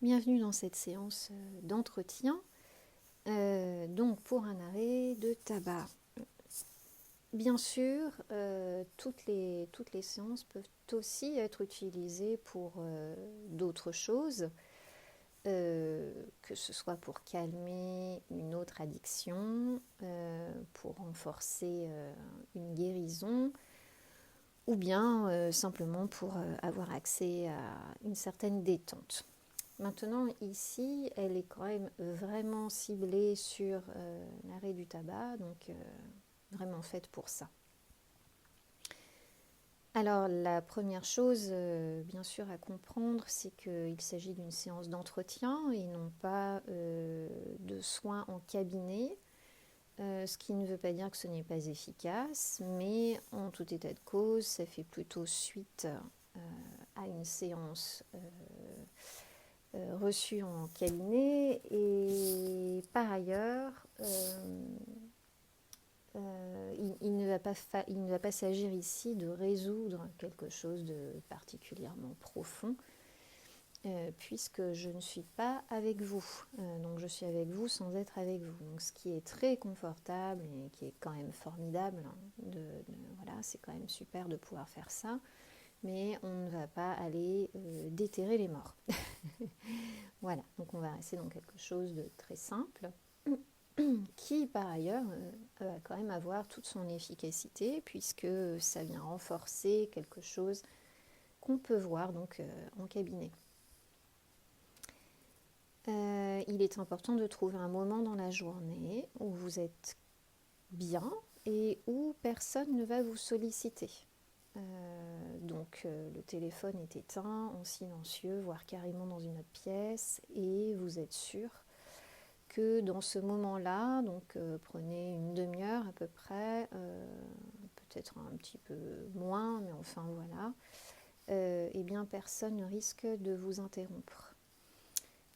Bienvenue dans cette séance d'entretien, donc pour un arrêt de tabac. Bien sûr, toutes les séances peuvent aussi être utilisées pour d'autres choses, que ce soit pour calmer une autre addiction, pour renforcer une guérison, ou bien simplement pour avoir accès à une certaine détente. Maintenant, ici, elle est quand même vraiment ciblée sur l'arrêt du tabac, donc vraiment faite pour ça. Alors, la première chose, bien sûr, à comprendre, c'est qu'il s'agit d'une séance d'entretien et non pas de soins en cabinet, ce qui ne veut pas dire que ce n'est pas efficace, mais en tout état de cause, ça fait plutôt suite à une séance reçu en cabinet, et par ailleurs il ne va pas s'agir ici de résoudre quelque chose de particulièrement profond, puisque je ne suis pas avec vous, donc je suis avec vous sans être avec vous, donc ce qui est très confortable et qui est quand même formidable, hein, voilà, c'est quand même super de pouvoir faire ça, mais on ne va pas aller déterrer les morts. Voilà, donc on va rester dans quelque chose de très simple, qui par ailleurs va quand même avoir toute son efficacité, puisque ça vient renforcer quelque chose qu'on peut voir donc en cabinet. Il est important de trouver un moment dans la journée où vous êtes bien et où personne ne va vous solliciter. Donc le téléphone est éteint, en silencieux, voire carrément dans une autre pièce, et vous êtes sûr que dans ce moment-là, donc prenez une demi-heure à peu près, peut-être un petit peu moins, mais enfin voilà, eh bien personne ne risque de vous interrompre.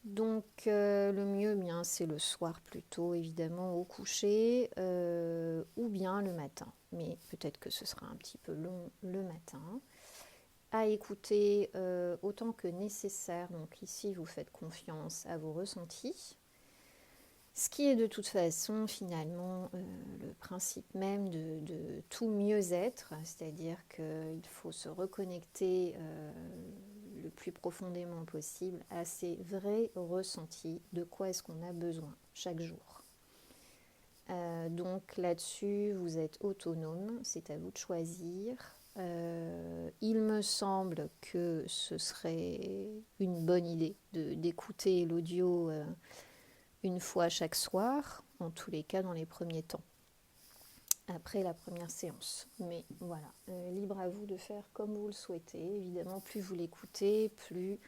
Donc le mieux, bien, c'est le soir plutôt, évidemment, au coucher, ou bien le matin. Mais peut-être que ce sera un petit peu long le matin. À écouter autant que nécessaire. Donc ici, vous faites confiance à vos ressentis. Ce qui est de toute façon, finalement, le principe même de tout mieux-être, c'est-à-dire qu'il faut se reconnecter le plus profondément possible à ses vrais ressentis, de quoi est-ce qu'on a besoin chaque jour. Donc là-dessus, vous êtes autonome, c'est à vous de choisir. Il me semble que ce serait une bonne idée d'écouter l'audio une fois chaque soir, en tous les cas dans les premiers temps, après la première séance. Mais voilà, libre à vous de faire comme vous le souhaitez. Évidemment, plus vous l'écoutez, plus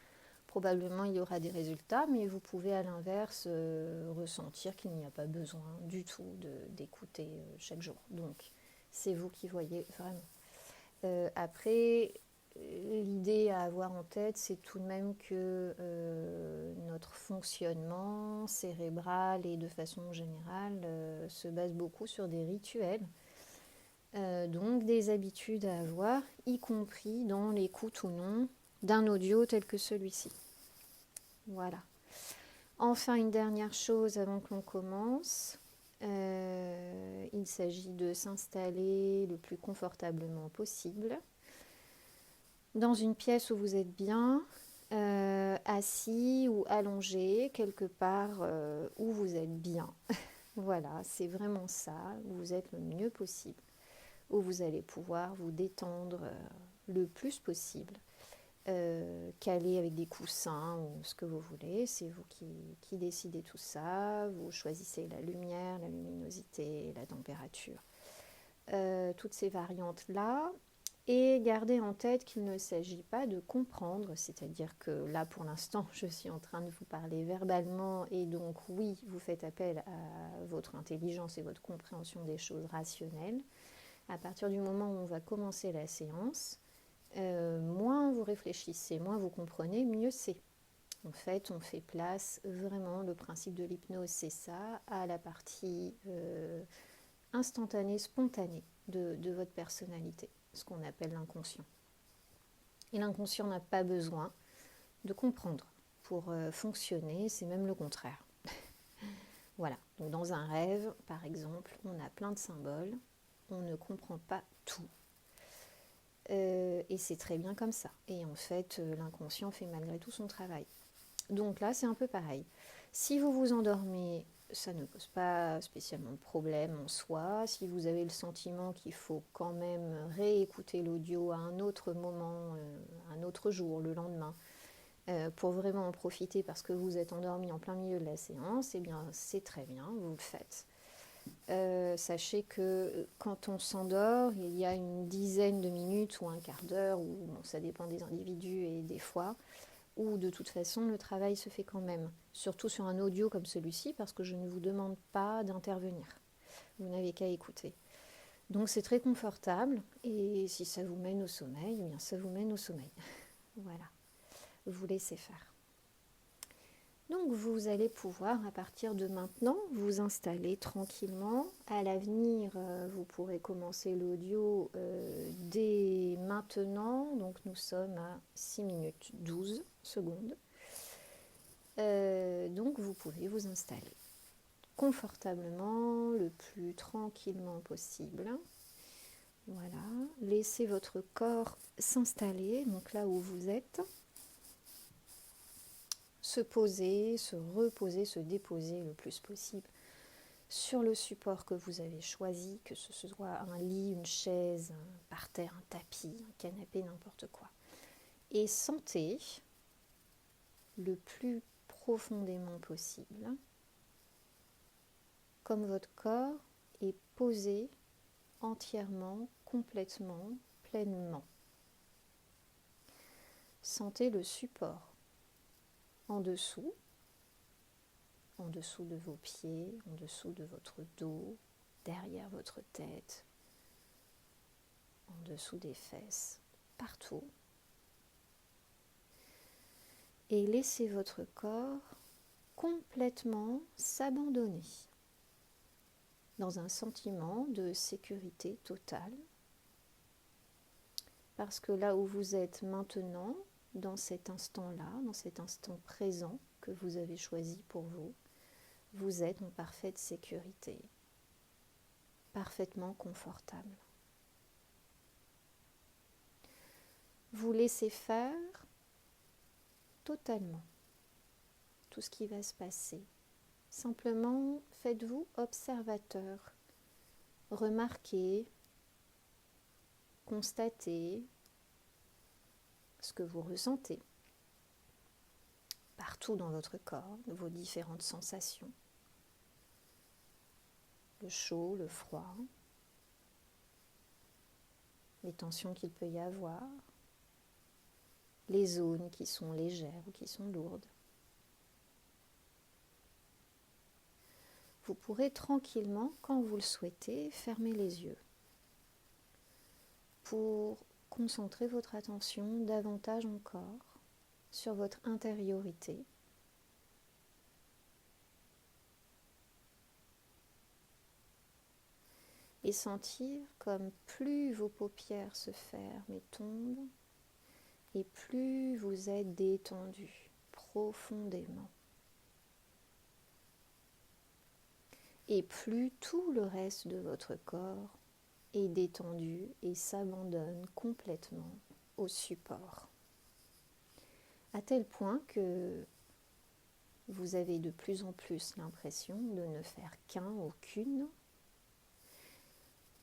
probablement il y aura des résultats, mais vous pouvez à l'inverse ressentir qu'il n'y a pas besoin du tout d'écouter chaque jour. Donc, c'est vous qui voyez vraiment. Après, l'idée à avoir en tête, c'est tout de même que notre fonctionnement cérébral et de façon générale se base beaucoup sur des rituels, donc des habitudes à avoir, y compris dans l'écoute ou non d'un audio tel que celui-ci. Voilà. Enfin, une dernière chose avant que l'on commence, il s'agit de s'installer le plus confortablement possible dans une pièce où vous êtes bien, assis ou allongé, quelque part où vous êtes bien. Voilà, c'est vraiment ça, où vous êtes le mieux possible, où vous allez pouvoir vous détendre le plus possible, caler avec des coussins ou ce que vous voulez, c'est vous qui décidez tout ça, vous choisissez la lumière, la luminosité, la température, toutes ces variantes-là. Et gardez en tête qu'il ne s'agit pas de comprendre, c'est-à-dire que là pour l'instant je suis en train de vous parler verbalement, et donc oui, vous faites appel à votre intelligence et votre compréhension des choses rationnelles. À partir du moment où on va commencer la séance, moins vous réfléchissez, moins vous comprenez, mieux c'est. En fait, on fait place vraiment, le principe de l'hypnose c'est ça, à la partie instantanée, spontanée de votre personnalité, ce qu'on appelle l'inconscient. Et l'inconscient n'a pas besoin de comprendre pour fonctionner, c'est même le contraire. Voilà, donc dans un rêve, par exemple, on a plein de symboles, on ne comprend pas tout. Et c'est très bien comme ça. Et en fait, l'inconscient fait malgré tout son travail. Donc là, c'est un peu pareil. Si vous vous endormez, ça ne pose pas spécialement de problème en soi. Si vous avez le sentiment qu'il faut quand même réécouter l'audio à un autre moment, un autre jour, le lendemain, pour vraiment en profiter parce que vous êtes endormi en plein milieu de la séance, eh bien c'est très bien, vous le faites. Sachez que quand on s'endort, il y a une dizaine de minutes ou un quart d'heure, ou bon, ça dépend des individus et des fois, où de toute façon le travail se fait quand même, surtout sur un audio comme celui-ci, parce que je ne vous demande pas d'intervenir, vous n'avez qu'à écouter. Donc c'est très confortable, et si ça vous mène au sommeil, eh bien ça vous mène au sommeil. Voilà, vous laissez faire. Donc vous allez pouvoir à partir de maintenant vous installer tranquillement. À l'avenir, vous pourrez commencer l'audio dès maintenant. Donc nous sommes à 6 minutes 12 secondes. Donc vous pouvez vous installer confortablement, le plus tranquillement possible. Voilà, laissez votre corps s'installer, donc là où vous êtes. Se poser, se reposer, se déposer le plus possible sur le support que vous avez choisi, que ce soit un lit, une chaise, un parterre, un tapis, un canapé, n'importe quoi. Et sentez le plus profondément possible comme votre corps est posé entièrement, complètement, pleinement. Sentez le support en dessous de vos pieds, en dessous de votre dos, derrière votre tête, en dessous des fesses, partout. Et laissez votre corps complètement s'abandonner dans un sentiment de sécurité totale. Parce que là où vous êtes maintenant, dans cet instant-là, dans cet instant présent que vous avez choisi pour vous, vous êtes en parfaite sécurité, parfaitement confortable. Vous laissez faire totalement tout ce qui va se passer. Simplement, faites-vous observateur. Remarquez, constatez ce que vous ressentez partout dans votre corps, vos différentes sensations. Le chaud, le froid, les tensions qu'il peut y avoir, les zones qui sont légères ou qui sont lourdes. Vous pourrez tranquillement, quand vous le souhaitez, fermer les yeux pour concentrer votre attention davantage encore sur votre intériorité. Et sentir comme plus vos paupières se ferment et tombent, et plus vous êtes détendu profondément. Et plus tout le reste de votre corps est détendu et s'abandonne complètement au support. À tel point que vous avez de plus en plus l'impression de ne faire qu'un ou qu'une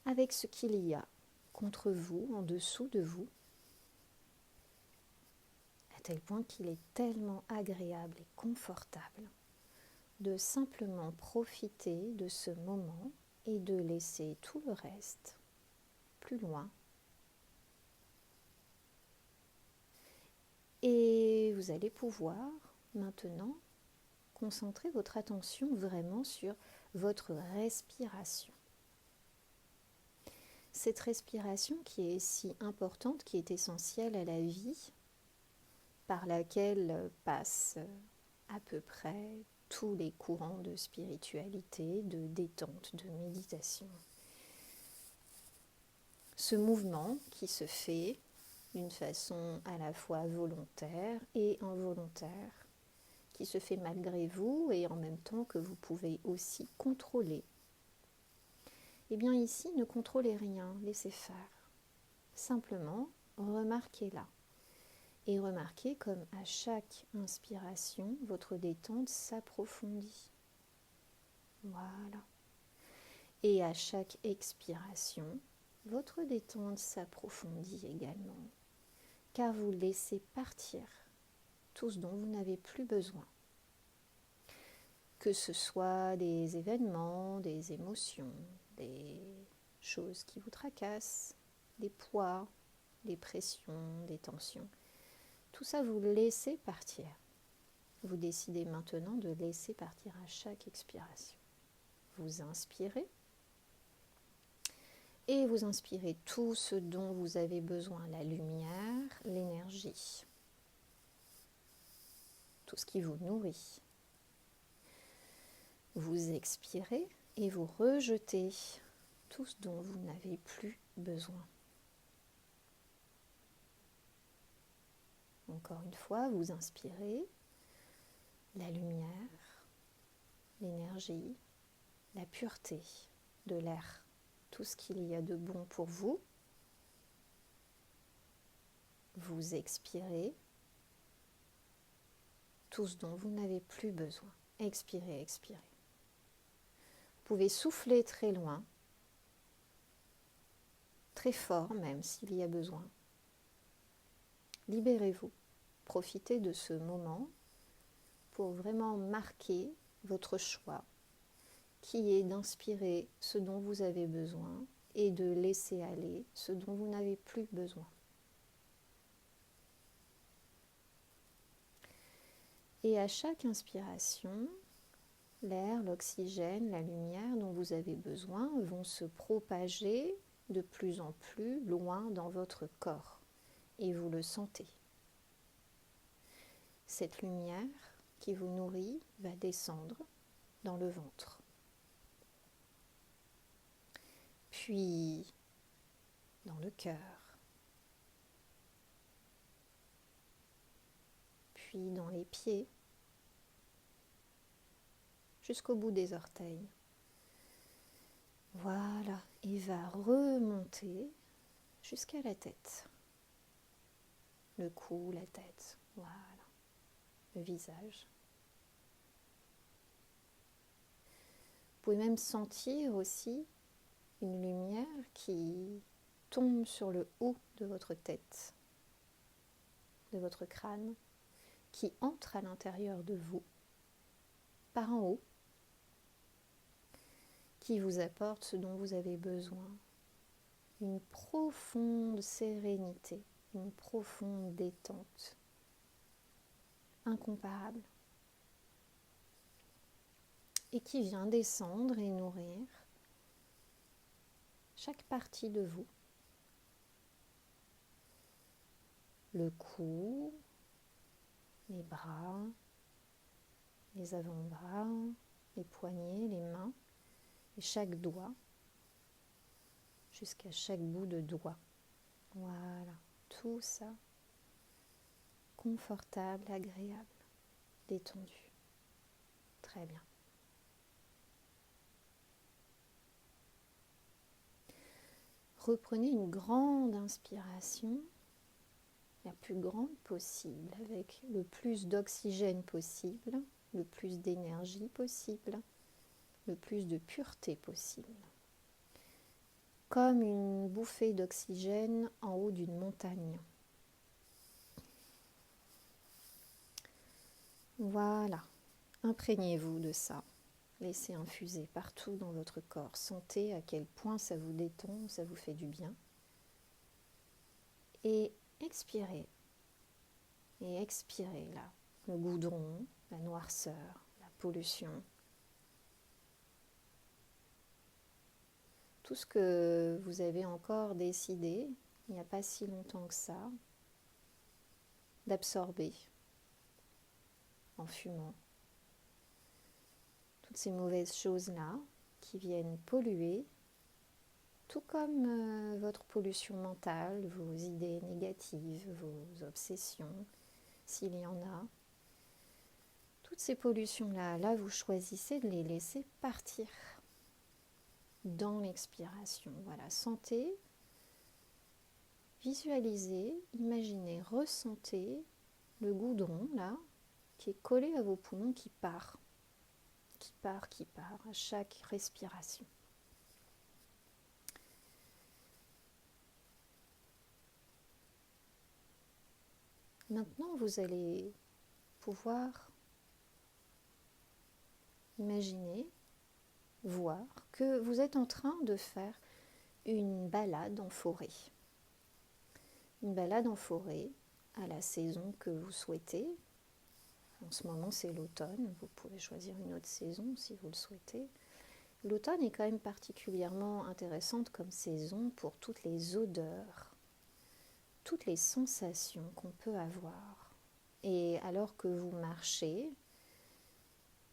avec ce qu'il y a contre vous, en dessous de vous, à tel point qu'il est tellement agréable et confortable de simplement profiter de ce moment et de laisser tout le reste plus loin. Et vous allez pouvoir maintenant concentrer votre attention vraiment sur votre respiration. Cette respiration qui est si importante, qui est essentielle à la vie, par laquelle passent à peu près tous les courants de spiritualité, de détente, de méditation. Ce mouvement qui se fait d'une façon à la fois volontaire et involontaire, qui se fait malgré vous et en même temps que vous pouvez aussi contrôler. Eh bien ici, ne contrôlez rien, laissez faire. Simplement, remarquez-la. Et remarquez comme à chaque inspiration, votre détente s'approfondit. Voilà. Et à chaque expiration, votre détente s'approfondit également, car vous laissez partir tout ce dont vous n'avez plus besoin. Que ce soit des événements, des émotions, des choses qui vous tracassent, des poids, des pressions, des tensions. Tout ça, vous laissez partir. Vous décidez maintenant de laisser partir à chaque expiration. Vous inspirez et vous inspirez tout ce dont vous avez besoin, la lumière, l'énergie, tout ce qui vous nourrit. Vous expirez et vous rejetez tout ce dont vous n'avez plus besoin. Encore une fois, vous inspirez la lumière, l'énergie, la pureté de l'air, tout ce qu'il y a de bon pour vous. Vous expirez tout ce dont vous n'avez plus besoin. Expirez, expirez. Vous pouvez souffler très loin, très fort même s'il y a besoin. Libérez-vous. Profitez de ce moment pour vraiment marquer votre choix, qui est d'inspirer ce dont vous avez besoin et de laisser aller ce dont vous n'avez plus besoin. Et à chaque inspiration, l'air, l'oxygène, la lumière dont vous avez besoin vont se propager de plus en plus loin dans votre corps. Et vous le sentez. Cette lumière qui vous nourrit va descendre dans le ventre. Puis dans le cœur. Puis dans les pieds. Jusqu'au bout des orteils. Voilà, et va remonter jusqu'à la tête. Le cou, la tête, voilà, le visage. Vous pouvez même sentir aussi une lumière qui tombe sur le haut de votre tête, de votre crâne, qui entre à l'intérieur de vous, par en haut, qui vous apporte ce dont vous avez besoin. Une profonde sérénité, une profonde détente, incomparable, et qui vient descendre et nourrir chaque partie de vous. Le cou, les bras, les avant-bras, les poignets, les mains, et chaque doigt, jusqu'à chaque bout de doigt. Voilà, tout ça, confortable, agréable, détendu. Très bien. Reprenez une grande inspiration, la plus grande possible, avec le plus d'oxygène possible, le plus d'énergie possible, le plus de pureté possible. Comme une bouffée d'oxygène en haut d'une montagne. Voilà, imprégnez-vous de ça. Laissez infuser partout dans votre corps. Sentez à quel point ça vous détend, ça vous fait du bien. Et expirez. Et expirez là, le goudron, la noirceur, la pollution. Tout ce que vous avez encore décidé, il n'y a pas si longtemps que ça, d'absorber en fumant. Toutes ces mauvaises choses-là qui viennent polluer, tout comme votre pollution mentale, vos idées négatives, vos obsessions, s'il y en a. Tout toutes ces pollutions-là, là, vous choisissez de les laisser partir dans l'expiration. Voilà, sentez, visualisez, imaginez, ressentez le goudron, là, qui est collé à vos poumons, qui part à chaque respiration. Maintenant, vous allez pouvoir imaginer, voir que vous êtes en train de faire une balade en forêt. Une balade en forêt à la saison que vous souhaitez. En ce moment, c'est l'automne. Vous pouvez choisir une autre saison si vous le souhaitez. L'automne est quand même particulièrement intéressante comme saison pour toutes les odeurs, toutes les sensations qu'on peut avoir. Et alors que vous marchez,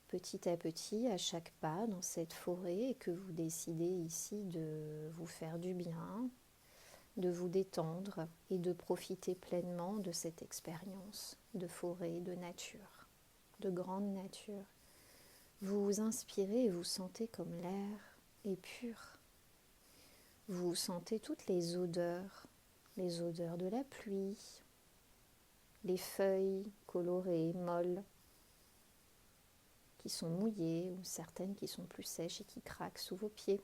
petit à petit, à chaque pas dans cette forêt, et que vous décidez ici de vous faire du bien, de vous détendre et de profiter pleinement de cette expérience de forêt, de nature, de grande nature. Vous vous inspirez et vous sentez comme l'air est pur. Vous sentez toutes les odeurs de la pluie, les feuilles colorées, molles, qui sont mouillées ou certaines qui sont plus sèches et qui craquent sous vos pieds.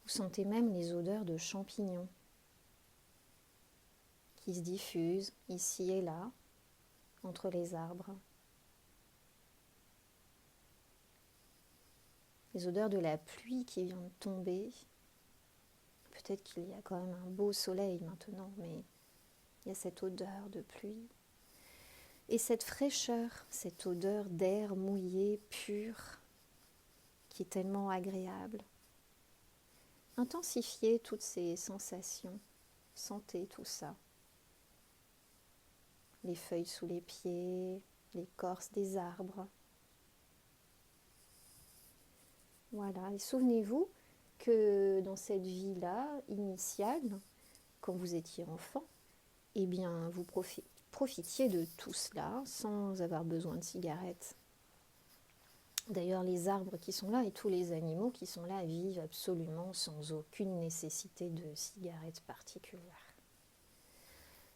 Vous sentez même les odeurs de champignons qui se diffusent ici et là entre les arbres. Les odeurs de la pluie qui vient de tomber. Peut-être qu'il y a quand même un beau soleil maintenant, mais il y a cette odeur de pluie. Et cette fraîcheur, cette odeur d'air mouillé, pur, qui est tellement agréable. Intensifiez toutes ces sensations. Sentez tout ça. Les feuilles sous les pieds, l'écorce des arbres. Voilà, et souvenez-vous que dans cette vie-là, initiale, quand vous étiez enfant, eh bien, vous profitiez de tout cela sans avoir besoin de cigarettes. D'ailleurs, les arbres qui sont là et tous les animaux qui sont là vivent absolument sans aucune nécessité de cigarettes particulières.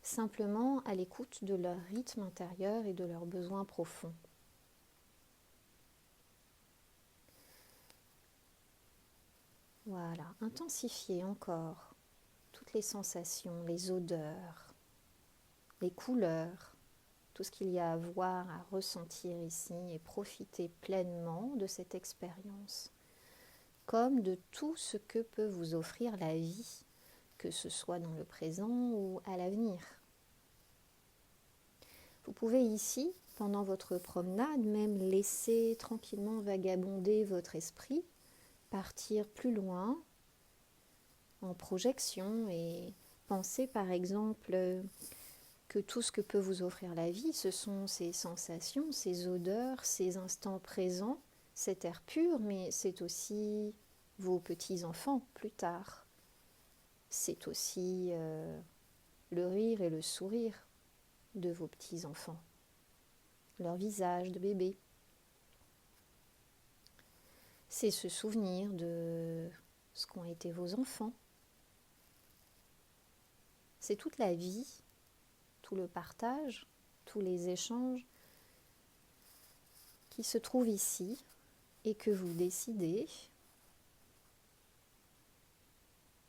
Simplement à l'écoute de leur rythme intérieur et de leurs besoins profonds. Voilà, intensifiez encore toutes les sensations, les odeurs, les couleurs, tout ce qu'il y a à voir, à ressentir ici et profitez pleinement de cette expérience, comme de tout ce que peut vous offrir la vie, que ce soit dans le présent ou à l'avenir. Vous pouvez ici, pendant votre promenade, même laisser tranquillement vagabonder votre esprit, partir plus loin en projection et penser par exemple que tout ce que peut vous offrir la vie, ce sont ces sensations, ces odeurs, ces instants présents, cet air pur, mais c'est aussi vos petits-enfants plus tard. C'est aussi le rire et le sourire de vos petits-enfants, leur visage de bébé. C'est se souvenir de ce qu'ont été vos enfants. C'est toute la vie, tout le partage, tous les échanges qui se trouvent ici et que vous décidez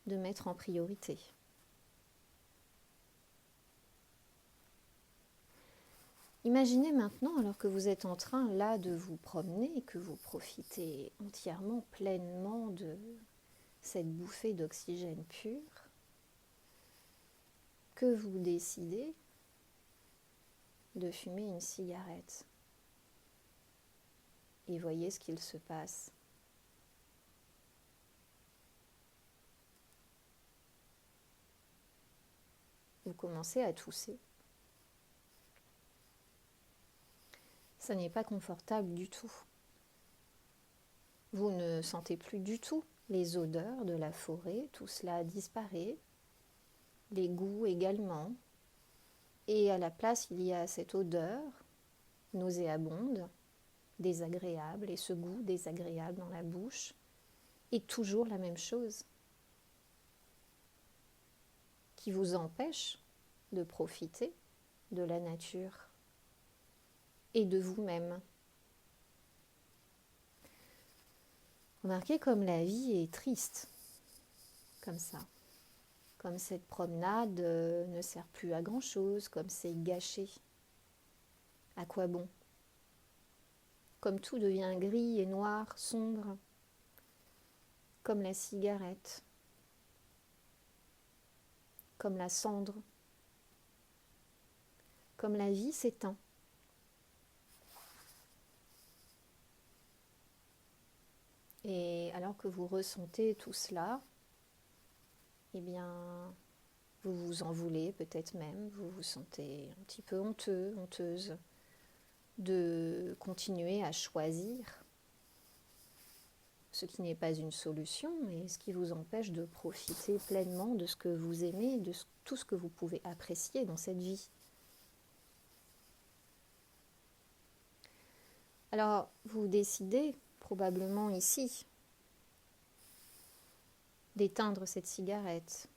de mettre en priorité. Imaginez maintenant, alors que vous êtes en train là de vous promener et que vous profitez entièrement, pleinement de cette bouffée d'oxygène pur, que vous décidez de fumer une cigarette. Et voyez ce qu'il se passe. Vous commencez à tousser. Ça n'est pas confortable du tout. Vous ne sentez plus du tout les odeurs de la forêt, tout cela disparaît, les goûts également. Et à la place, il y a cette odeur nauséabonde, désagréable, et ce goût désagréable dans la bouche, et toujours la même chose qui vous empêche de profiter de la nature et de vous-même. Remarquez comme la vie est triste, comme ça. Comme cette promenade ne sert plus à grand-chose, comme c'est gâché. À quoi bon? Comme tout devient gris et noir, sombre, comme la cigarette, comme la cendre, comme la vie s'éteint. Et alors que vous ressentez tout cela, eh bien, vous vous en voulez peut-être même, vous vous sentez un petit peu honteux, honteuse de continuer à choisir ce qui n'est pas une solution, mais ce qui vous empêche de profiter pleinement de ce que vous aimez, de tout ce que vous pouvez apprécier dans cette vie. Alors, vous décidez probablement ici d'éteindre cette cigarette,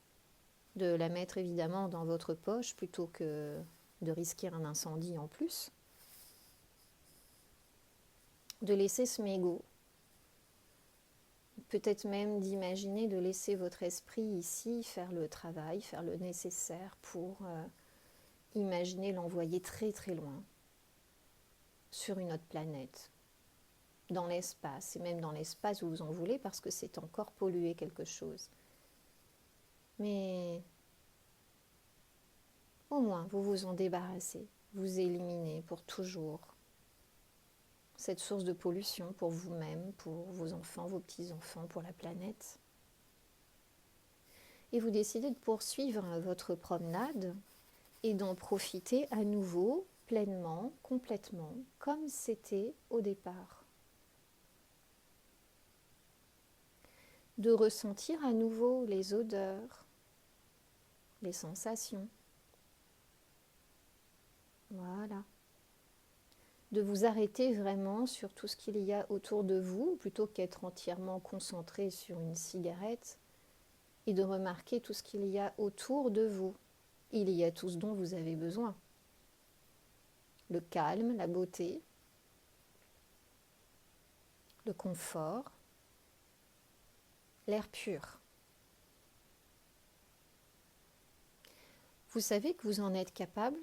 de la mettre évidemment dans votre poche plutôt que de risquer un incendie en plus, de laisser ce mégot, peut-être même d'imaginer de laisser votre esprit ici faire le travail, faire le nécessaire pour imaginer l'envoyer très très loin, sur une autre planète, dans l'espace, et même dans l'espace où vous en voulez parce que c'est encore pollué quelque chose. Mais au moins vous vous en débarrassez, vous éliminez pour toujours cette source de pollution pour vous-même, pour vos enfants, vos petits-enfants, pour la planète. Et vous décidez de poursuivre votre promenade et d'en profiter à nouveau, pleinement, complètement, comme c'était au départ. De ressentir à nouveau les odeurs, les sensations. Voilà. De vous arrêter vraiment sur tout ce qu'il y a autour de vous, plutôt qu'être entièrement concentré sur une cigarette, et de remarquer tout ce qu'il y a autour de vous. Il y a tout ce dont vous avez besoin. Le calme, la beauté, le confort, l'air pur. Vous savez que vous en êtes capable,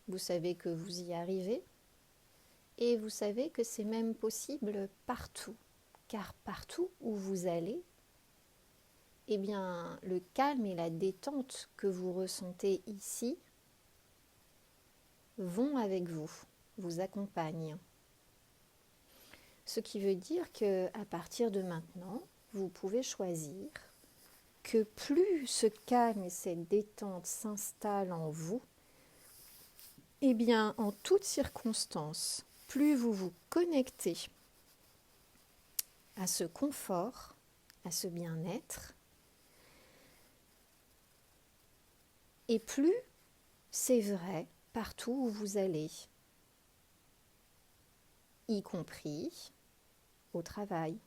vous savez que vous y arrivez, et vous savez que c'est même possible partout, car partout où vous allez, eh bien, le calme et la détente que vous ressentez ici vont avec vous, vous accompagnent. Ce qui veut dire qu'à partir de maintenant, vous pouvez choisir que plus ce calme et cette détente s'installent en vous, eh bien, en toutes circonstances, plus vous vous connectez à ce confort, à ce bien-être, et plus c'est vrai partout où vous allez, y compris au travail,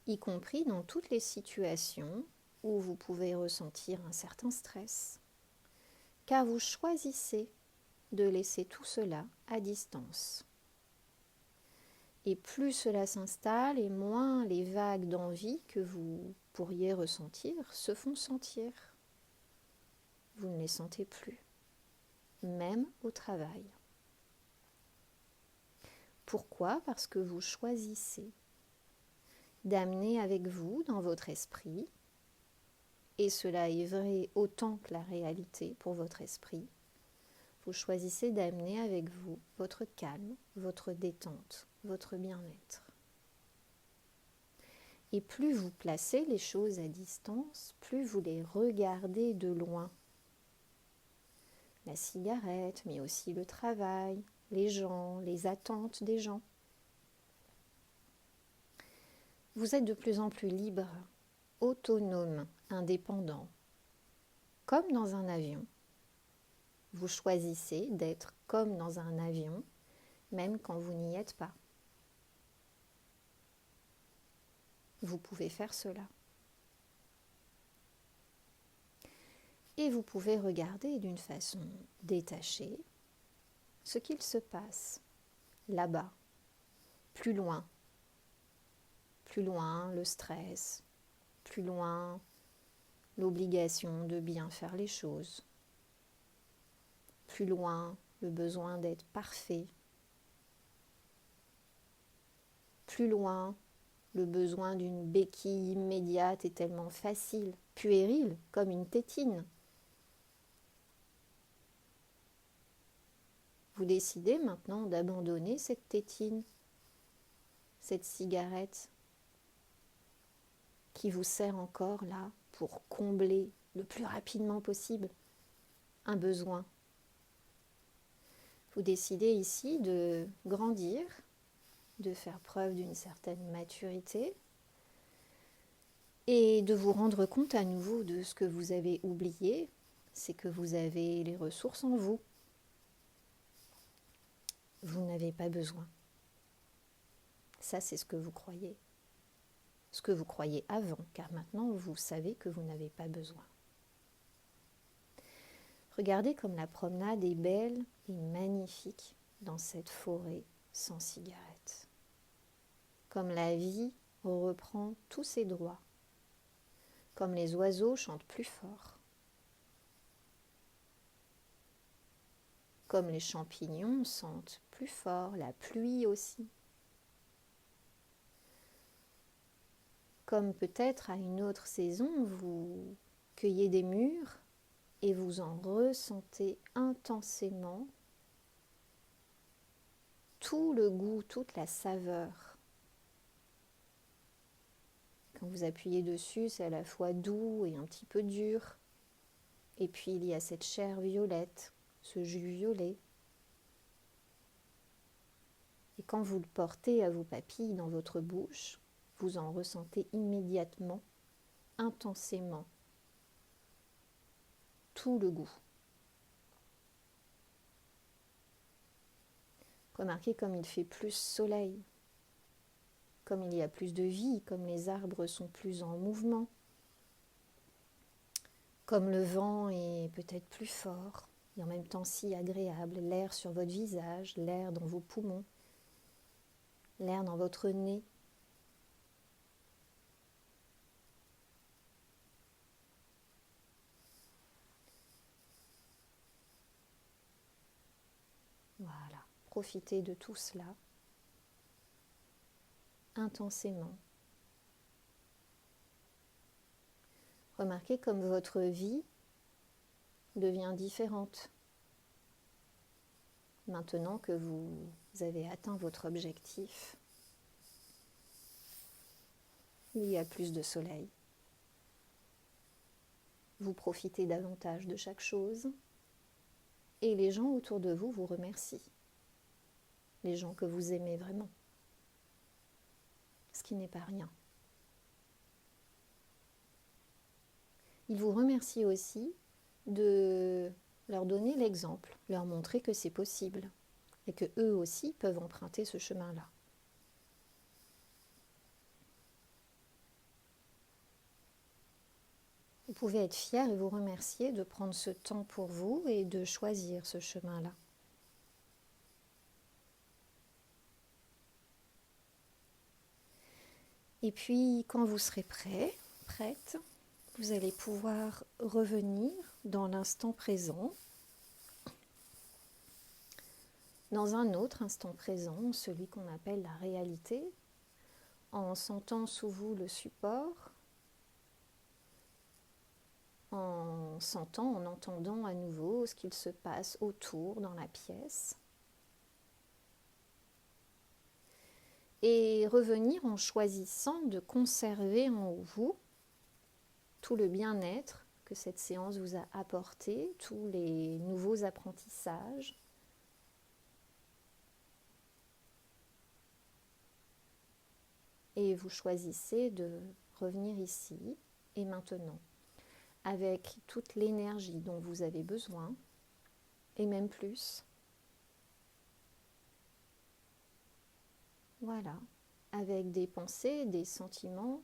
y compris dans toutes les situations où vous pouvez ressentir un certain stress, car vous choisissez de laisser tout cela à distance. Et plus cela s'installe, et moins les vagues d'envie que vous pourriez ressentir se font sentir. Vous ne les sentez plus, même au travail. Pourquoi? Parce que vous choisissez d'amener avec vous dans votre esprit, et cela est vrai autant que la réalité pour votre esprit, vous choisissez d'amener avec vous votre calme, votre détente, votre bien-être. Et plus vous placez les choses à distance, plus vous les regardez de loin. La cigarette, mais aussi le travail, les gens, les attentes des gens. Vous êtes de plus en plus libre, autonome, indépendant. comme dans un avion. Vous choisissez d'être comme dans un avion, même quand vous n'y êtes pas. Vous pouvez faire cela. Et vous pouvez regarder d'une façon détachée ce qu'il se passe là-bas, plus loin le stress, plus loin l'obligation de bien faire les choses, plus loin le besoin d'être parfait, plus loin le besoin d'une béquille immédiate et tellement facile, puérile comme une tétine. Vous décidez maintenant d'abandonner cette tétine, cette cigarette qui vous sert encore là pour combler le plus rapidement possible un besoin. Vous décidez ici de grandir, de faire preuve d'une certaine maturité et de vous rendre compte à nouveau de ce que vous avez oublié, c'est que vous avez les ressources en vous. Vous n'avez pas besoin. Ça, c'est ce que vous croyez. Ce que vous croyez avant, car maintenant, vous savez que vous n'avez pas besoin. Regardez comme la promenade est belle et magnifique dans cette forêt sans cigarette. Comme la vie reprend tous ses droits. Comme les oiseaux chantent plus fort. Comme les champignons sentent plus fort, la pluie aussi. Comme peut-être à une autre saison, vous cueillez des mûres et vous en ressentez intensément tout le goût, toute la saveur. Quand vous appuyez dessus, c'est à la fois doux et un petit peu dur. Et puis il y a cette chair violette, ce jus violet. Et quand vous le portez à vos papilles dans votre bouche, vous en ressentez immédiatement, intensément, tout le goût. Remarquez comme il fait plus soleil, comme il y a plus de vie, comme les arbres sont plus en mouvement, comme le vent est peut-être plus fort et en même temps si agréable, l'air sur votre visage, l'air dans vos poumons, l'air dans votre nez. Voilà, profitez de tout cela intensément. Remarquez comme votre vie devient différente maintenant que vous avez atteint votre objectif. Il y a plus de soleil. Vous profitez davantage de chaque chose et les gens autour de vous vous remercient. Les gens que vous aimez vraiment. Ce qui n'est pas rien. Ils vous remercient aussi de leur donner l'exemple, leur montrer que c'est possible et que eux aussi peuvent emprunter ce chemin-là. Vous pouvez être fier et vous remercier de prendre ce temps pour vous et de choisir ce chemin-là. Et puis, quand vous serez prêt, prête, vous allez pouvoir revenir dans l'instant présent, dans un autre instant présent, celui qu'on appelle la réalité, en sentant sous vous le support, en sentant, en entendant à nouveau ce qu'il se passe autour dans la pièce. Et revenir en choisissant de conserver en vous tout le bien-être que cette séance vous a apporté, tous les nouveaux apprentissages. Et vous choisissez de revenir ici et maintenant, avec toute l'énergie dont vous avez besoin, et même plus. Voilà, avec des pensées, des sentiments,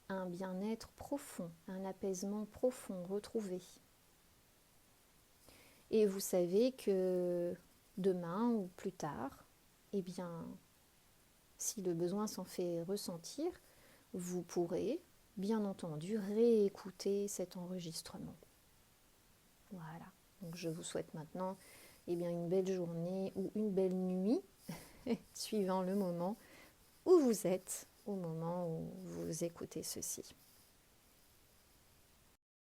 un bien-être profond, un apaisement profond retrouvé. Et vous savez que demain ou plus tard, eh bien, si le besoin s'en fait ressentir, vous pourrez, bien entendu, réécouter cet enregistrement. Voilà. Donc je vous souhaite maintenant eh bien, une belle journée ou une belle nuit, suivant le moment où vous êtes, au moment où vous écoutez ceci.